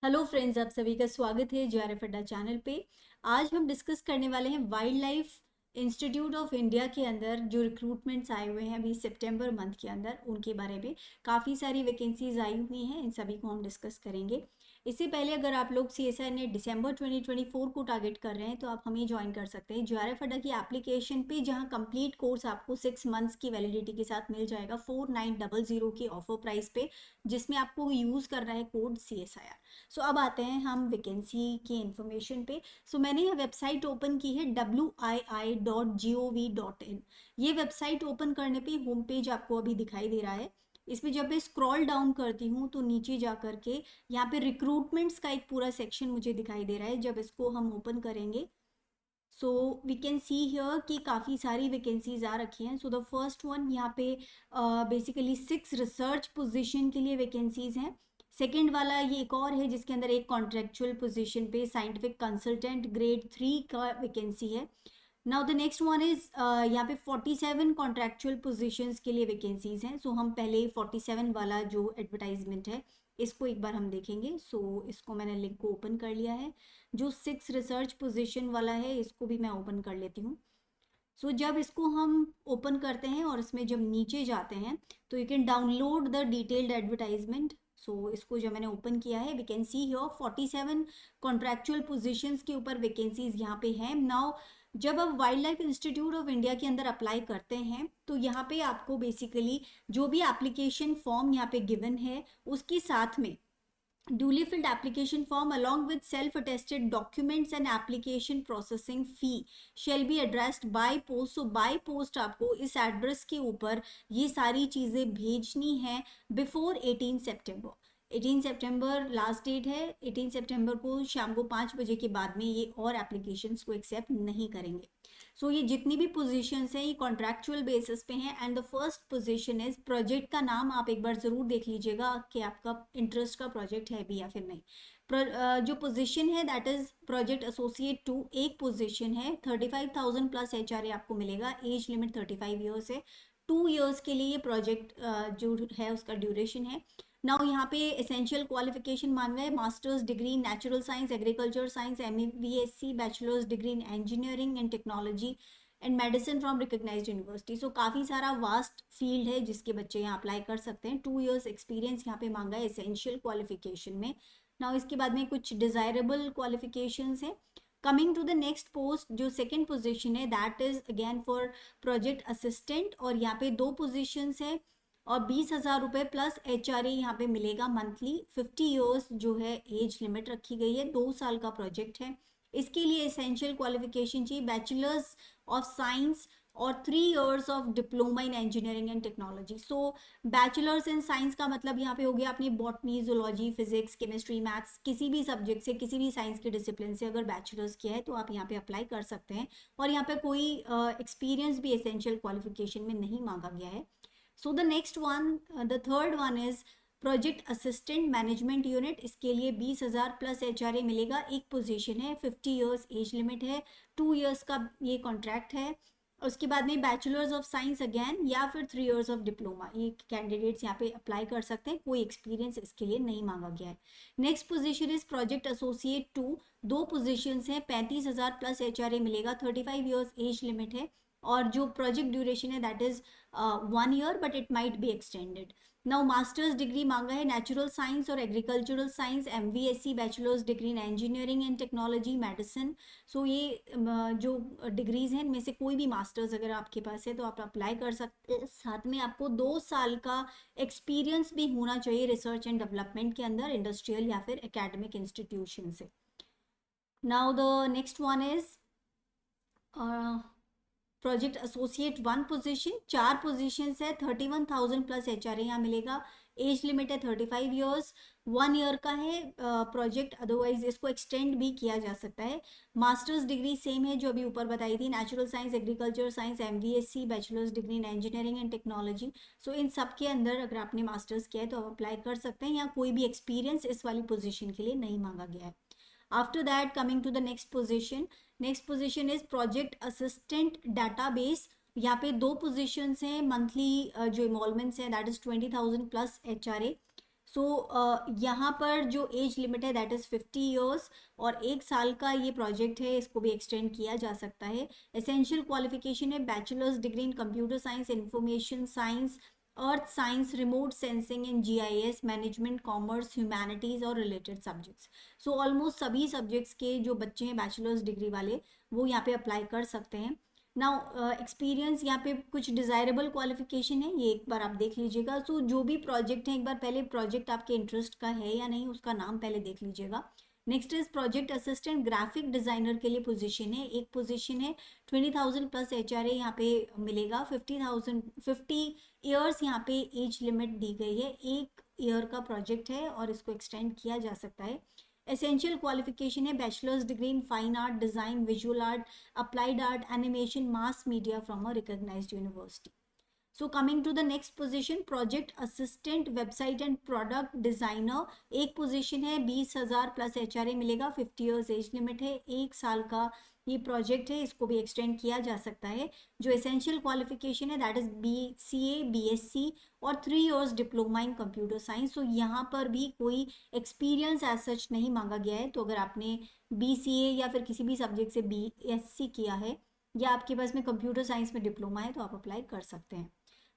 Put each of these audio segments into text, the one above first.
Hello friends, आप सभी का स्वागत है जेआरएफ अड्डा चैनल पे। आज हम डिस्कस करने वाले हैं wild life institute of India के अंदर जो रिक्रूटमेंट्स आए हुए हैं अभी सितंबर मंथ के अंदर, उनके बारे में। काफ़ी सारी वैकेंसीज आई हुई हैं, इन सभी को हम डिस्कस करेंगे। इससे पहले अगर आप लोग सीएसआई ने दिसंबर 2024 को टारगेट कर रहे हैं तो आप हमें ज्वाइन कर सकते हैं जेआरएफ अड्डा की एप्लीकेशन पे, जहां कंप्लीट कोर्स आपको 6 मंथ्स की वैलिडिटी के साथ मिल जाएगा 4900 की ऑफर प्राइस पे, जिसमें आपको यूज़ करना है कोड CSIR। सो अब आते हैं हम वैकेंसी की इंफॉर्मेशन पे। सो मैंने ये वेबसाइट ओपन की है wii.gov.in। ये वेबसाइट ओपन करने पे होम पेज आपको अभी दिखाई दे रहा है। इसमें जब मैं स्क्रॉल डाउन करती हूँ तो नीचे जा करके यहाँ पे रिक्रूटमेंट्स का एक पूरा सेक्शन मुझे दिखाई दे रहा है। जब इसको हम ओपन करेंगे so we can see here कि काफ़ी सारी वैकेंसीज आ रखी हैं। सो द फर्स्ट वन यहाँ पे बेसिकली 6 रिसर्च पोजीशन के लिए वैकेंसीज हैं। सेकेंड वाला ये एक और है जिसके अंदर एक कॉन्ट्रेक्चुअल पोजीशन पे साइंटिफिक कंसल्टेंट ग्रेड 3 का वैकेंसी है। Now the next one is यहाँ पे 47 कॉन्ट्रेक्चुअल पोजीशंस के लिए वैकेंसीज हैं। सो हम पहले 47 वाला जो एडवर्टाइजमेंट है इसको एक बार हम देखेंगे। सो इसको मैंने लिंक को ओपन कर लिया है। जो 6 रिसर्च पोजीशन वाला है इसको भी मैं ओपन कर लेती हूँ। सो जब इसको हम ओपन करते हैं और इसमें जब नीचे जाते हैं तो you can download the detailed advertisement. So इसको जब मैंने ओपन किया है we can see here 47 contractual positions के ऊपर वैकेंसीज यहाँ पे हैं। नाउ जब आप wild life institute of India के अंदर अप्लाई करते हैं तो यहाँ पे आपको बेसिकली जो भी एप्लीकेशन फॉर्म यहाँ पे गिवन है उसके साथ में duly filled application form along with self attested documents and application processing fee shall be addressed by post। so by post आपको इस एड्रेस के ऊपर ये सारी चीज़ें भेजनी है बिफोर 18 सितंबर। 18 सितंबर लास्ट डेट है। 18 सितंबर को शाम को 5 बजे के बाद में ये और एप्लीकेशंस को एक्सेप्ट नहीं करेंगे। सो ये जितनी भी पोजीशंस हैं ये कॉन्ट्रैक्चुअल बेसिस पे हैं। And the first position is, project का नाम आप एक बार ज़रूर देख लीजिएगा कि आपका इंटरेस्ट का प्रोजेक्ट है भी या फिर नहीं। जो पोजीशन है दैट इज प्रोजेक्ट एसोसिएट 2, एक पोजीशन है। 35,000 प्लस HRA आपको मिलेगा। एज लिमिट 35 ईयर्स है। 2 ईयर्स के लिए ये प्रोजेक्ट जो है उसका ड्यूरेशन है। नाउ यहाँ पे एसेंशियल क्वालिफिकेशन मांग रहा है masters degree in natural science, agriculture science, MVSC, bachelors degree in engineering and technology and medicine from recognised university. So काफ़ी सारा वास्ट फील्ड है जिसके बच्चे यहाँ अप्लाई कर सकते हैं। 2 ईयर्स एक्सपीरियंस यहाँ पे मांगा है एसेंशियल क्वालिफिकेशन में। नाउ इसके बाद में कुछ डिज़ायरेबल क्वालिफिकेशंस हैं। Coming to the next post, जो सेकेंड पोजिशन है that is again for project assistant, और यहाँ पे 2 पोजिशंस है और 20,000 रुपये प्लस HRA यहाँ पे मिलेगा मंथली। 50 ईयर्स जो है एज लिमिट रखी गई है। 2 साल का प्रोजेक्ट है। इसके लिए एसेंशियल क्वालिफिकेशन चाहिए बैचलर्स ऑफ साइंस और 3 years of diploma in engineering and technology. So bachelors in science का मतलब यहाँ पे हो गया अपनी botany, zoology, physics, chemistry, maths, किसी भी सब्जेक्ट से, किसी भी साइंस के डिसिप्लिन से अगर बैचलर्स किया है तो आप यहाँ पे अप्लाई कर सकते हैं। और यहाँ पे कोई एक्सपीरियंस भी एसेंशियल क्वालिफिकेशन में नहीं मांगा गया है। So the next one, the third one is project assistant management unit. इसके लिए 20,000 प्लस HRA मिलेगा। एक पोजीशन है। 50 ईयर्स एज लिमिट है। 2 ईयर्स का ये कॉन्ट्रैक्ट है। उसके बाद में बैचलर्स ऑफ साइंस अगेन या फिर 3 ईयर्स ऑफ डिप्लोमा, ये कैंडिडेट्स यहाँ पे अप्लाई कर सकते हैं। कोई एक्सपीरियंस इसके लिए नहीं मांगा गया है। Next position is project associate 2। 2 positions हैं। 35,000 प्लस HRA मिलेगा। 35 ईयर्स एज लिमिट है। और जो प्रोजेक्ट ड्यूरेशन है that is 1 year but it might be extended. Now masters degree मांगा है नेचुरल साइंस और agricultural science, MVSC, bachelors degree in engineering and technology, medicine. So ये जो डिग्रीज हैं इनमें से कोई भी मास्टर्स अगर आपके पास है तो आप अप्लाई कर सकते हैं। साथ में आपको 2 साल का एक्सपीरियंस भी होना चाहिए रिसर्च एंड डेवलपमेंट के अंदर, इंडस्ट्रियल या फिर एकेडमिक इंस्टीट्यूशन से। Now the next one is project associate 1 position. 4 position है। 31,000 प्लस HRA यहाँ मिलेगा। एज लिमिट है 35 ईयर्स। 1 ईयर का है प्रोजेक्ट, अदरवाइज इसको एक्सटेंड भी किया जा सकता है। मास्टर्स डिग्री सेम है जो अभी ऊपर बताई थी, natural science, agriculture science, MVSC, bachelors degree in engineering and technology. So इन सब के अंदर अगर आपने मास्टर्स किया है तो आप अप्लाई कर सकते हैं। यहाँ कोई भी एक्सपीरियंस इस वाली पोजिशन के लिए नहीं मांगा गया है। After that, coming to the next position, next position is project assistant database। यहाँ पे 2 पोजीशंस हैं। मंथली जो इन्वॉल्वमेंट्स हैं दैट इज 20,000 प्लस HRA। सो यहाँ पर जो एज लिमिट है दैट इज़ 50 ईयर्स, और 1 साल का ये प्रोजेक्ट है, इसको भी एक्सटेंड किया जा सकता है। एसेंशियल क्वालिफिकेशन है बैचलर्स डिग्री इन कंप्यूटर साइंस, इंफॉर्मेशन साइंस, अर्थ साइंस, रिमोट सेंसिंग इन जीआईएस, मैनेजमेंट, कॉमर्स, ह्यूमैनिटीज़ और रिलेटेड सब्जेक्ट्स। सो ऑलमोस्ट सभी सब्जेक्ट्स के जो बच्चे हैं बैचलर्स डिग्री वाले, वो यहाँ पे अप्लाई कर सकते हैं। नाउ एक्सपीरियंस, यहाँ पे कुछ डिज़ायरेबल क्वालिफिकेशन है, ये एक बार आप देख लीजिएगा। सो जो भी प्रोजेक्ट है, एक बार पहले प्रोजेक्ट आपके इंटरेस्ट का है या नहीं, उसका नाम पहले देख लीजिएगा। Next is project assistant graphic designer के लिए पोजीशन है, एक पोजीशन है। 20,000 प्लस HRA यहाँ पे मिलेगा। 50 ईयर्स यहाँ पे एज लिमिट दी गई है, 1 ईयर का प्रोजेक्ट है और इसको एक्सटेंड किया जा सकता है। एसेंशियल क्वालिफिकेशन है bachelors degree in fine art, design, visual art, applied art, animation, mass media from a recognized university. So coming to the next position, project assistant, website and product designer, एक position है, 20,000 plus HRA मिलेगा, 50 years age limit है, 1 साल का ये project है, इसको भी एक्सटेंड किया जा सकता है। जो एसेंशियल क्वालिफिकेशन है दैट इज BCA, BSc और 3 years diploma in computer science. So यहाँ पर भी कोई एक्सपीरियंस एज सच नहीं मांगा गया है, तो अगर आपने BCA या फिर किसी भी सब्जेक्ट से BSc किया है या आपके पास में कंप्यूटर साइंस में डिप्लोमा है, तो आप अप्लाई कर सकते हैं।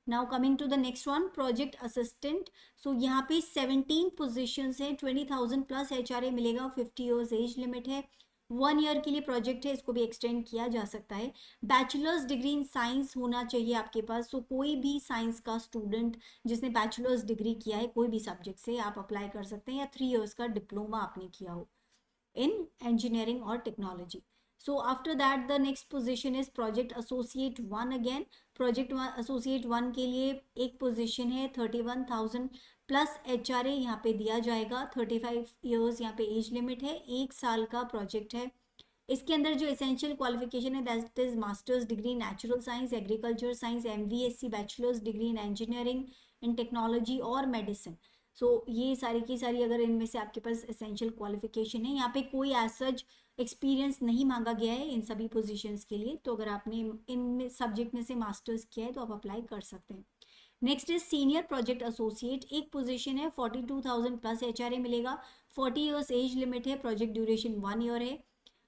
Now coming to the next one, project assistant. So यहाँ पे 17 पोजिशन है, 20,000 प्लस HRA मिलेगा, 50 ईयर्स एज लिमिट है, 1 ईयर के लिए प्रोजेक्ट है, इसको भी एक्सटेंड किया जा सकता है। बैचलर्स डिग्री इन साइंस होना चाहिए आपके पास। सो कोई भी साइंस का स्टूडेंट जिसने बैचलर्स डिग्री किया है कोई भी सब्जेक्ट से, आप अप्लाई कर सकते हैं, या 3 ईयर्स का डिप्लोमा आपने किया हो in engineering or technology. So after that the next position is project associate 1 again. project associate 1 के लिए एक position है, 31,000 प्लस HRA यहाँ पे दिया जाएगा, 35 ईयर्स यहाँ पे एज लिमिट है, 1 साल का प्रोजेक्ट है। इसके अंदर जो एसेंशियल क्वालिफिकेशन है that is masters degree natural science, agriculture science, MVSc, bachelors degree in engineering, in technology और मेडिसिन। सो ये सारी की सारी अगर इनमें से आपके पास एसेंशियल क्वालिफिकेशन है, यहाँ पे कोई एज सच एक्सपीरियंस नहीं मांगा गया है इन सभी पोजीशंस के लिए, तो अगर आपने इन सब्जेक्ट में से मास्टर्स किया है तो आप अप्लाई कर सकते हैं। Next is senior project associate, एक पोजीशन है, 42,000 प्लस HRA मिलेगा, 40 ईयर्स एज लिमिट है, प्रोजेक्ट ड्यूरेशन 1 ईयर है।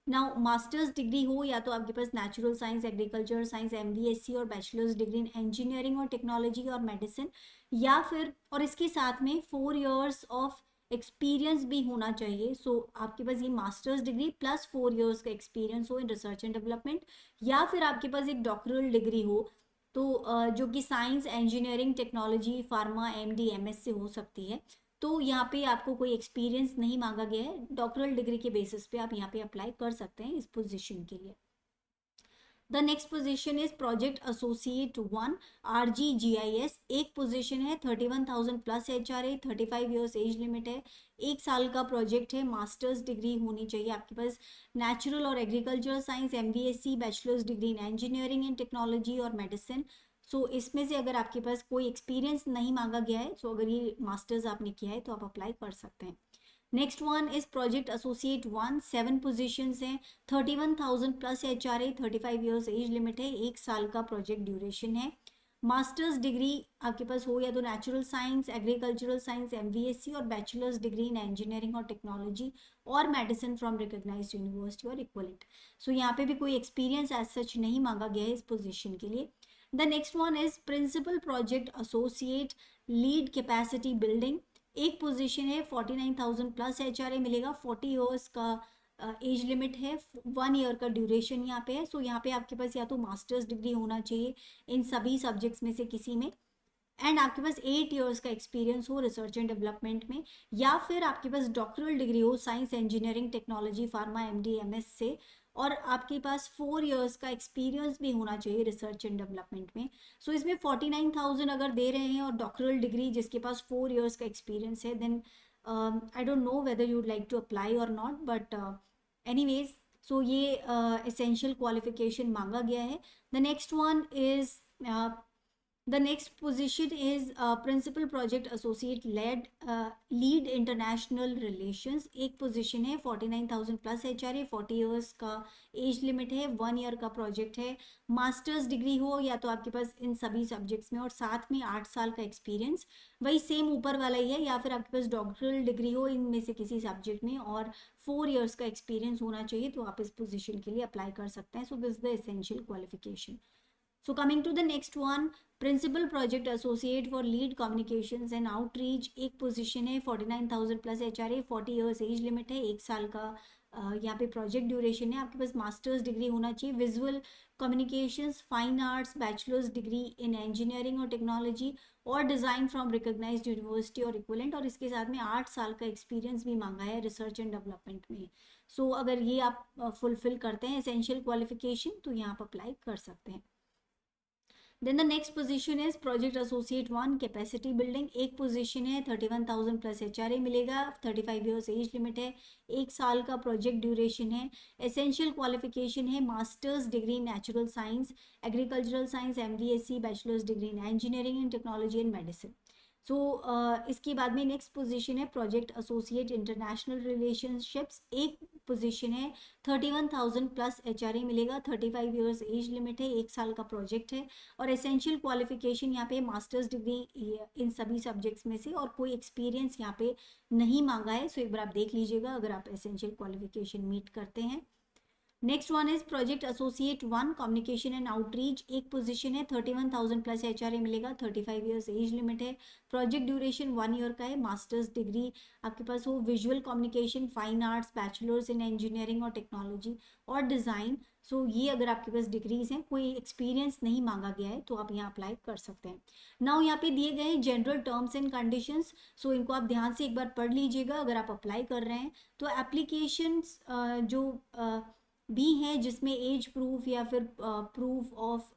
नाउ मास्टर्स डिग्री हो या तो आपके पास natural science, agriculture science, MVSc और बैचलर्स डिग्री इन इंजीनियरिंग और टेक्नोलॉजी और मेडिसिन, या फिर और इसके साथ में 4 ईयर्स ऑफ एक्सपीरियंस भी होना चाहिए। सो आपके पास ये मास्टर्स डिग्री प्लस 4 ईयर्स का एक्सपीरियंस हो इन रिसर्च एंड डेवलपमेंट, या फिर आपके पास एक डॉक्टरल डिग्री हो, तो जो कि science, engineering, technology, pharma, MD, MS से हो सकती है। तो यहाँ पे आपको कोई एक्सपीरियंस नहीं मांगा गया है, डॉक्टरल डिग्री के बेसिस पे आप यहाँ पे अप्लाई कर सकते हैं इस पोजीशन के लिए। The next position is project associate 1, RGGIS, एक पोजीशन है, 31,000 plus HRA, 35 years age limit है, 1 साल का प्रोजेक्ट है, मास्टर्स डिग्री होनी चाहिए आपके पास नेचुरल और agriculture science, MVSc, bachelors degree in engineering and technology और मेडिसिन। सो इसमें से अगर आपके पास कोई एक्सपीरियंस नहीं मांगा गया है, सो अगर ये मास्टर्स आपने किया है तो आप अप्लाई कर सकते हैं। Next one is project associate 1, 7 positions हैं, 31,000 plus HRA, 35 years age limit है, 1 साल का प्रोजेक्ट ड्यूरेशन है। मास्टर्स डिग्री आपके पास हो या तो natural science, agricultural science, MVSc और बैचलर्स डिग्री इन इंजीनियरिंग और टेक्नोलॉजी और मेडिसिन फ्रॉम रिकॉग्नाइज्ड यूनिवर्सिटी और इक्वलेंट। सो यहाँ पे भी कोई एक्सपीरियंस एज सच नहीं मांगा गया है इस पोजीशन के लिए। The next one is principal project associate, lead capacity building, एक पोजीशन है, 49,000 प्लस HRA मिलेगा, 40 ईयर्स का एज लिमिट है, 1 ईयर का ड्यूरेशन यहाँ पे है। सो यहाँ पे आपके पास या तो मास्टर्स डिग्री होना चाहिए इन सभी सब्जेक्ट्स में से किसी में, एंड आपके पास 8 ईयर्स का एक्सपीरियंस हो रिसर्च एंड डेवलपमेंट में, या फिर आपके पास डॉक्टरल डिग्री हो science, engineering, technology, pharma, MD, MS से, और आपके पास 4 ईयर्स का एक्सपीरियंस भी होना चाहिए रिसर्च एंड डेवलपमेंट में। सो इसमें 49,000 अगर दे रहे हैं और डॉक्टरल डिग्री जिसके पास 4 ईयर्स का एक्सपीरियंस है, then I don't know whether you would like to apply और नॉट, बट एनीवेज, सो ये एसेंशियल क्वालिफिकेशन मांगा गया है। The next one is The next position is principal project associate lead international relations. एक position है, 49,000 plus HRA, 40 years का as limit है, 1 year का प्रोजेक्ट है, मास्टर्स डिग्री हो या तो आपके पास इन सभी सब्जेक्ट्स में, और साथ में 8 साल का एक्सपीरियंस, वही सेम ऊपर वाला ही है, या फिर आपके पास डॉक्टरल डिग्री हो इनमें से किसी सब्जेक्ट में और 4 इयर्स का एक्सपीरियंस होना चाहिए, तो आप इस पोजीशन के लिए अप्लाई कर सकते हैं. So this the essential qualification. So coming to the next one, principal project associate for lead communications and outreach. एक पोजीशन है, 49,000 plus HRA, 40 years as limit है, 1 साल का यहाँ पे प्रोजेक्ट ड्यूरेशन है. आपके पास मास्टर्स डिग्री होना चाहिए, visual communications, fine arts, bachelors degree in engineering और टेक्नोलॉजी और डिज़ाइन फ्रॉम रिकॉग्नाइज्ड यूनिवर्सिटी और इक्विवेलेंट, और इसके साथ में 8 साल का एक्सपीरियंस भी मांगा है रिसर्च एंड डेवलपमेंट में. सो अगर ये आप फुलफिल करते हैं एसेंशियल क्वालिफिकेशन, तो यहाँ आप अप्लाई कर सकते हैं. Then the next position is project associate 1 capacity building. एक पोजीशन है, 31,000 प्लस HRA मिलेगा, 35 इयर्स एज लिमिट है, 1 साल का प्रोजेक्ट ड्यूरेशन है. एसेंशियल क्वालिफिकेशन है masters degree in natural science, agricultural science, MVSC, bachelors degree in engineering and technology and medicine. So इसके बाद में नेक्स्ट पोजीशन है प्रोजेक्ट एसोसिएट इंटरनेशनल रिलेशनशिप्स. एक पोजीशन है, 31,000 प्लस HRA मिलेगा, 35 इयर्स एज लिमिट है, 1 साल का प्रोजेक्ट है, और एसेंशियल क्वालिफिकेशन यहाँ पे मास्टर्स डिग्री इन सभी सब्जेक्ट्स में से, और कोई एक्सपीरियंस यहाँ पे नहीं मांगा है. सो एक बार आप देख लीजिएगा अगर आप एसेंशियल क्वालिफिकेशन मीट करते हैं. Next one is project associate 1 communication and outreach. एक पोजीशन है, 31,000 प्लस HRA मिलेगा, 35 इयर्स एज लिमिट है, प्रोजेक्ट ड्यूरेशन 1 ईयर का है, मास्टर्स डिग्री आपके पास हो visual communication, fine arts, bachelors in engineering और टेक्नोलॉजी और डिज़ाइन. सो ये अगर आपके पास डिग्रीज हैं, कोई एक्सपीरियंस नहीं मांगा गया है, तो आप यहाँ अप्लाई कर सकते हैं. नाउ यहाँ पे दिए गए हैं जनरल टर्म्स एंड कंडीशंस. सो इनको आप ध्यान से एक बार पढ़ लीजिएगा अगर आप अप्लाई कर रहे हैं. तो एप्लीकेशंस जो भी हैं जिसमें एज प्रूफ या फिर प्रूफ ऑफ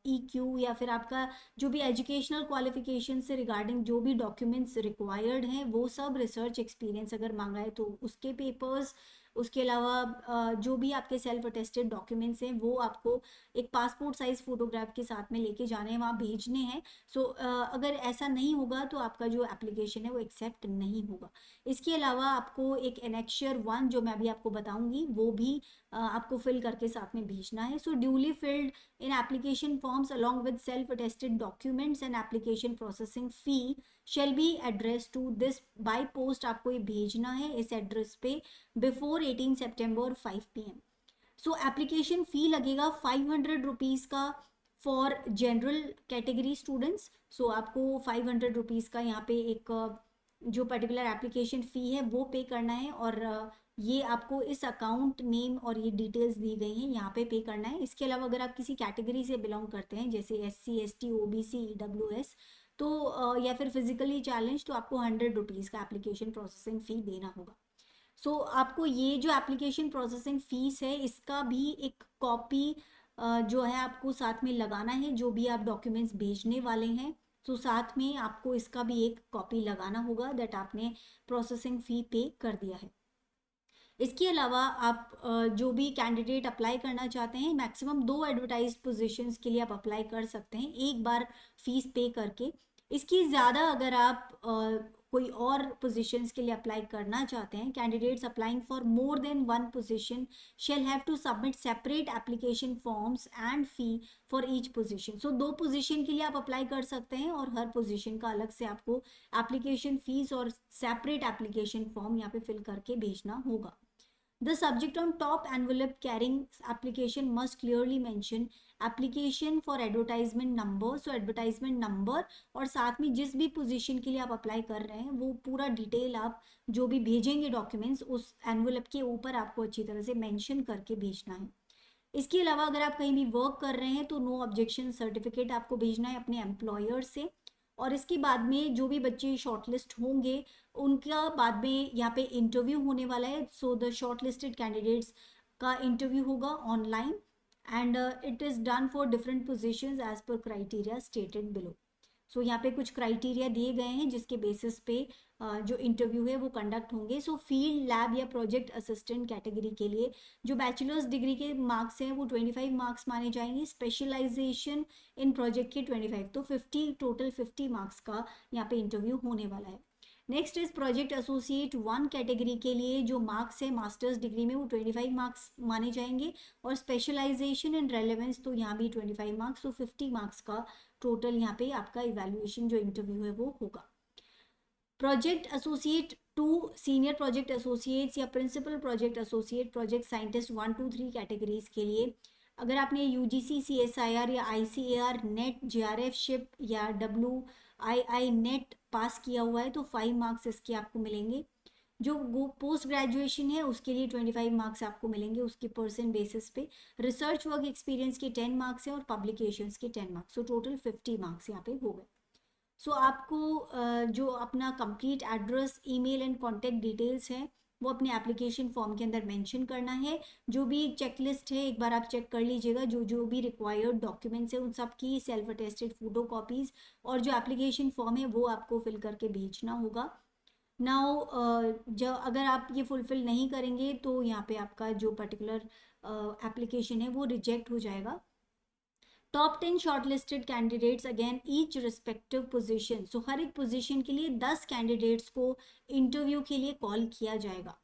EQ या फिर आपका जो भी एजुकेशनल क्वालिफिकेशन से रिगार्डिंग जो भी डॉक्यूमेंट्स रिक्वायर्ड हैं वो सब, रिसर्च एक्सपीरियंस अगर मांगा है तो उसके पेपर्स, उसके अलावा जो भी आपके सेल्फ अटेस्टेड डॉक्यूमेंट्स हैं वो आपको एक पासपोर्ट साइज फोटोग्राफ के साथ में लेके जाने हैं, वहाँ भेजने हैं. सो अगर ऐसा नहीं होगा तो आपका जो एप्लीकेशन है वो एक्सेप्ट नहीं होगा. इसके अलावा आपको एक एनेक्शर 1 जो मैं अभी आपको बताऊंगी वो भी आपको फिल करके साथ में भेजना है. So duly filled in application forms along with self attested documents and application processing fee shall be address to this by post. आपको ये भेजना है इस एड्रेस पे बिफोर 18 सितंबर 5 PM. सो एप्लीकेशन फ़ी लगेगा 500 रुपीज़ का for general category students. So आपको 500 रुपीज़ का यहाँ पे एक जो पर्टिकुलर एप्लीकेशन फ़ी है वो पे करना है, और ये आपको इस अकाउंट नेम और ये डिटेल्स दी गई हैं यहाँ पे करना है. इसके अलावा अगर आप किसी कैटेगरी से बिलोंग करते हैं जैसे SC ST OBC EWS तो या फिर फिजिकली चैलेंज, तो आपको 100 रुपीज़ का एप्लीकेशन प्रोसेसिंग फ़ी देना होगा. सो आपको ये जो एप्लीकेशन प्रोसेसिंग फ़ीस है इसका भी एक कॉपी जो है आपको साथ में लगाना है, जो भी आप डॉक्यूमेंट्स भेजने वाले हैं. तो साथ में आपको इसका भी एक कॉपी लगाना होगा दैट आपने प्रोसेसिंग फ़ी पे कर दिया है. इसके अलावा आप जो भी कैंडिडेट अप्लाई करना चाहते हैं, मैक्सिमम 2 एडवर्टाइज पोजीशंस के लिए आप अप्लाई कर सकते हैं एक बार फीस पे करके. इसकी ज़्यादा अगर आप कोई और पोजीशंस के लिए अप्लाई करना चाहते हैं, candidates applying for more than 1 position shall have to submit separate application forms and fee for each position. So 2 position के लिए आप अप्लाई कर सकते हैं और हर पोजीशन का अलग से आपको एप्लीकेशन फीस और सेपरेट एप्लीकेशन फॉर्म यहाँ पे फिल करके भेजना होगा. The subject on top envelope carrying application must clearly mention application for advertisement number. So advertisement number और साथ में जिस भी पोजीशन के लिए आप अप्लाई कर रहे हैं वो पूरा डिटेल आप जो भी भेजेंगे डॉक्यूमेंट्स उस एनवेलप के ऊपर आपको अच्छी तरह से मेंशन करके भेजना है. इसके अलावा अगर आप कहीं भी वर्क कर रहे हैं तो नो ऑब्जेक्शन सर्टिफिकेट आपको भेजना है अपने एम्प्लॉयर से. और इसके बाद में जो भी बच्चे शॉर्टलिस्ट होंगे उनका बाद में यहाँ पे इंटरव्यू होने वाला है. सो द शॉर्टलिस्टेड कैंडिडेट्स का इंटरव्यू होगा online and it is done for different positions as per criteria stated below. So यहाँ पे कुछ क्राइटेरिया दिए गए हैं जिसके बेसिस पे जो इंटरव्यू है वो कंडक्ट होंगे। सो फील्ड लैब या प्रोजेक्ट असिस्टेंट कैटेगरी के लिए जो बैचलर्स डिग्री के मार्क्स हैं वो 25 मार्क्स माने जाएंगे, स्पेशलाइजेशन इन प्रोजेक्ट के 25, तो 50 टोटल 50 मार्क्स का यहाँ पे इंटरव्यू होने वाला है। Next is project associate 1 category के लिए जो मार्क्स है मास्टर्स डिग्री में वो 25 मार्क्स माने जाएंगे, और स्पेशलाइजेशन इन रेलेवेंस तो यहाँ भी 25 मार्क्स, तो 50 मार्क्स का टोटल यहाँ पे आपका इवैल्यूएशन जो इंटरव्यू है वो होगा। Project associate 2 senior project associates या principal project associate project scientist 1 2 3 categories के लिए अगर आपने यूजीसी सीएसआईआर या आईसीएआर नेट जेआरएफ शिप या डब्ल्यूआईआई नेट पास किया हुआ है तो 5 मार्क्स इसके आपको मिलेंगे। जो पोस्ट ग्रेजुएशन है उसके लिए 25 मार्क्स आपको मिलेंगे उसके परसेंट बेसिस पे। रिसर्च वर्क एक्सपीरियंस के 10 मार्क्स है और पब्लिकेशंस के 10 मार्क्स, सो टोटल 50 मार्क्स यहाँ पे हो गए। सो आपको जो अपना complete address, email and contact details हैं वो अपने एप्लीकेशन फॉर्म के अंदर मेंशन करना है। जो भी चेकलिस्ट है एक बार आप चेक कर लीजिएगा, जो जो भी रिक्वायर्ड डॉक्यूमेंट्स है उन सब की सेल्फ अटेस्टेड फोटो कॉपीज और जो एप्लीकेशन फॉर्म है वो आपको फिल करके भेजना होगा। नाउ जो अगर आप ये फुलफिल नहीं करेंगे तो यहाँ पे आपका जो पर्टिकुलर एप्लीकेशन है वो रिजेक्ट हो जाएगा। Top 10 shortlisted candidates again each respective position, so हर एक पोजीशन के लिए 10 कैंडिडेट्स को इंटरव्यू के लिए कॉल किया जाएगा।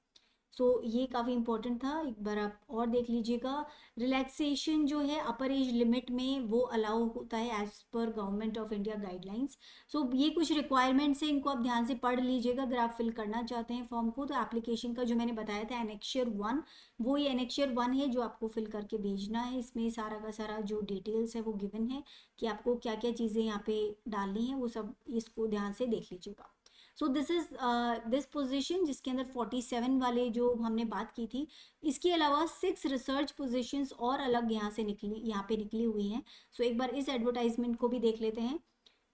सो ये काफ़ी इंपॉर्टेंट था, एक बार आप और देख लीजिएगा। रिलैक्सेशन जो है अपर एज लिमिट में वो अलाउ होता है एज पर government of India guidelines. So ये कुछ रिक्वायरमेंट्स हैं, इनको आप ध्यान से पढ़ लीजिएगा अगर आप फिल करना चाहते हैं फॉर्म को। तो एप्लीकेशन का जो मैंने बताया था एनेक्शियर 1, वो ये एनेक्शियर 1 है जो आपको फिल करके भेजना है। इसमें सारा का सारा जो डिटेल्स है वो गिवन है कि आपको क्या क्या चीज़ें यहाँ पे डालनी है, वो सब इसको ध्यान से देख लीजिएगा। So this is this position जिसके अंदर 47 वाले जो हमने बात की थी, इसके अलावा 6 रिसर्च पोजीशंस और अलग यहाँ पे निकली हुई हैं। सो एक बार इस एडवर्टाइजमेंट को भी देख लेते हैं।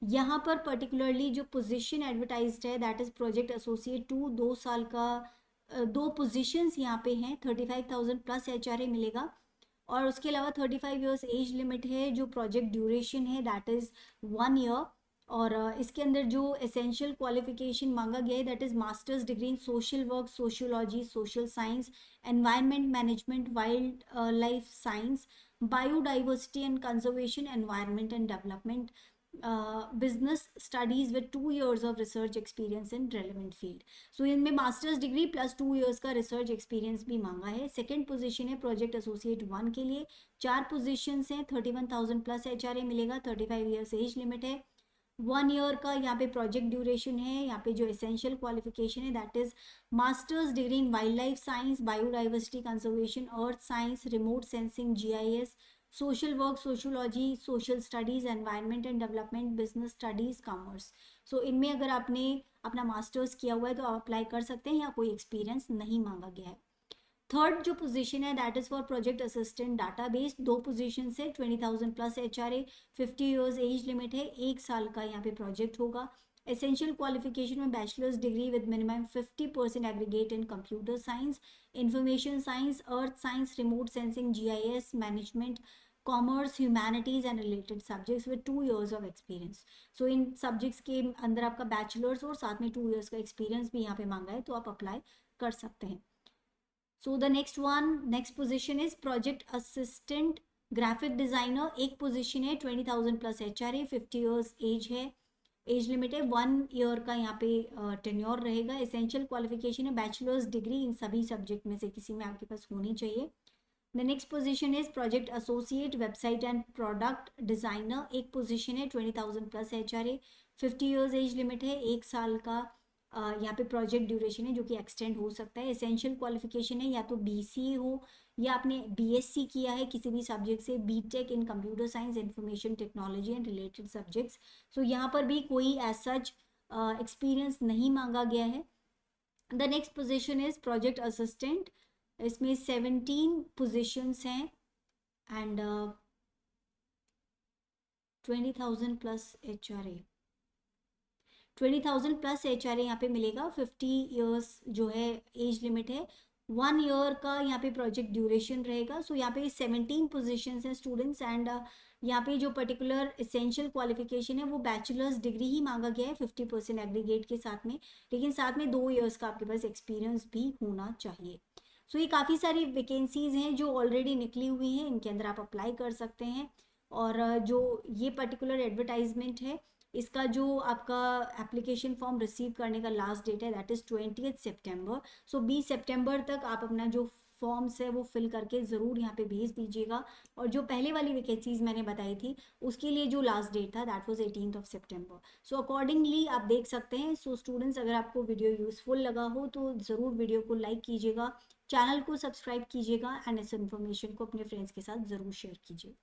यहाँ पर पर्टिकुलरली जो पोजीशन एडवर्टाइज्ड है दैट इज प्रोजेक्ट एसोसिएट 2, 2 साल का 2 पोजीशंस यहाँ पे हैं। 35,000 प्लस एचआरए मिलेगा और उसके अलावा 35 इयर्स एज लिमिट है। जो प्रोजेक्ट ड्यूरेशन है दैट इज 1 ईयर, और इसके अंदर जो एसेंशियल क्वालिफिकेशन मांगा गया है that is masters degree in social work, sociology, social science, environment management, wild life science, biodiversity and conservation, environment and development, business studies with 2 years of research experience in relevant field. So इनमें masters degree plus 2 years का research experience भी मांगा है। Second position है project associate 1 के लिए, 4 positions हैं। 31,000 plus HRA मिलेगा, 35 ईयर्स एज लिमिट है, 1 ईयर का यहाँ पे प्रोजेक्ट ड्यूरेशन है। यहाँ पे जो एसेंशियल क्वालिफिकेशन है that is masters degree in wild life science, biodiversity conservation, earth science, remote sensing, GIS, social work, sociology, social studies, environment and development, business studies, commerce. So इनमें अगर आपने अपना masters किया हुआ है तो आप अप्लाई कर सकते हैं या कोई एक्सपीरियंस नहीं मांगा गया है। थर्ड जो पोजीशन है that is for project assistant database, 2 position है। 20,000 plus HRA, 50 years as limit है, 1 साल का यहाँ पे प्रोजेक्ट होगा। एसेंशियल क्वालिफिकेशन में bachelors degree with minimum 50% aggregate in computer science, information science, earth science, remote sensing, GIS, management, commerce, humanities and related subjects with 2 years of experience. So in subjects के अंदर आपका bachelors और साथ में 2 years का experience भी यहाँ पे मांगा है, तो आप अप्लाई कर सकते हैं। So the next position is project assistant graphic designer, एक position है। 20,000 plus HRA, 50 years age है, एज लिमिट है, 1 ईयर का यहाँ पे टेन्योर रहेगा। एसेंशियल क्वालिफिकेशन है बैचलर्स डिग्री इन सभी सब्जेक्ट में से किसी में आपके पास होनी चाहिए। The next position is project associate website and product designer, एक पोजीशन है। 20,000 plus HRA, 50 years as limit है, 1 साल का यहाँ पे प्रोजेक्ट ड्यूरेशन है जो कि एक्सटेंड हो सकता है। एसेंशियल क्वालिफिकेशन है या तो बीसीए हो या आपने बीएससी किया है किसी भी सब्जेक्ट से, BTech in computer science, information technology and related subjects. So यहाँ पर भी कोई एज सच एक्सपीरियंस नहीं मांगा गया है। The next position is project assistant, इसमें 17 पोजीशंस हैं and 20,000 plus HRA, 20,000 plus HRA यहाँ पे मिलेगा। 50 इयर्स जो है एज लिमिट है 1 ईयर का यहाँ पे प्रोजेक्ट ड्यूरेशन रहेगा। सो यहाँ पे 17 पोजीशंस हैं स्टूडेंट्स, एंड यहाँ पे जो पर्टिकुलर एसेंशियल क्वालिफिकेशन है वो बैचलर्स डिग्री ही मांगा गया है 50% एग्रीगेट के साथ में, लेकिन साथ में 2 ईयर्स का आपके पास एक्सपीरियंस भी होना चाहिए। सो ये काफ़ी सारी वैकेंसीज हैं जो ऑलरेडी निकली हुई हैं, इनके अंदर आप अप्लाई कर सकते हैं। और जो ये पर्टिकुलर एडवर्टाइजमेंट है, इसका जो आपका एप्लीकेशन फॉर्म रिसीव करने का लास्ट डेट है दैट इज़ 20 सितंबर। सो 20 सितंबर तक आप अपना जो फॉर्म्स है वो फिल करके ज़रूर यहाँ पे भेज दीजिएगा। और जो पहले वाली वैकेंसीज मैंने बताई थी उसके लिए जो लास्ट डेट था that was 18 September. So accordingly आप देख सकते हैं। सो स्टूडेंट्स, अगर आपको वीडियो यूज़फुल लगा हो तो ज़रूर वीडियो को लाइक कीजिएगा, चैनल को सब्सक्राइब कीजिएगा, एंड इस इन्फॉर्मेशन को अपने फ्रेंड्स के साथ ज़रूर शेयर कीजिए।